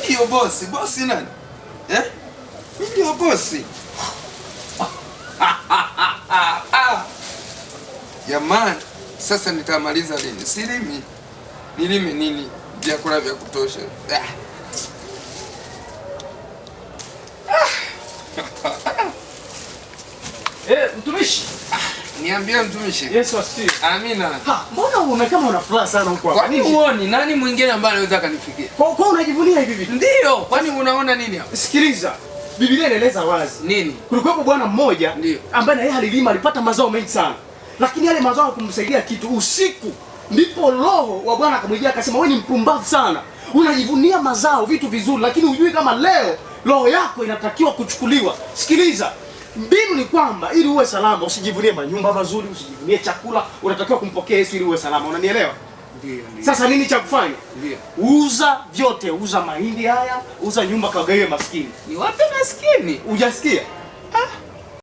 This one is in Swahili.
Ndio bosi. Bosi nani? Ndio bosi. Jamani, sasa nitamaliza lini? Silimi. Nilime nini? Vyakula vya kutosha. Mtumishi. Niambie mtumishi. Yesu asifiwe. Amina. Mbona unaona kama una furaha sana huko hapa? Kwani uone nani mwingine ambaye anaweza kanifikia? Kwa unajivunia hivi vitu? Ndio, kwani unaona nini hapa? Sikiliza. Biblia inaeleza wazi. Nini? Kulikuwa bwana mmoja ambaye na yeye alilima, alipata mazao mengi sana. Lakini yale mazao hakumsaidia kitu. Usiku ndipo roho wa Bwana akamjia akasema, wewe ni mpumbavu sana. Unajivunia mazao, vitu vizuri, lakini hujui kama leo roho yako inatakiwa kuchukuliwa. Sikiliza. Mbinu ni kwamba ili uwe salama usijivunie manyumba mazuri, usijivunie chakula, unatakiwa kumpokea Yesu ili uwe salama. Unanielewa? Ndio. Sasa nini cha kufanya? Ndio. Uza vyote, uza mahindi haya, uza nyumba kagawe maskini. Ni wapi maskini? Hujasikia?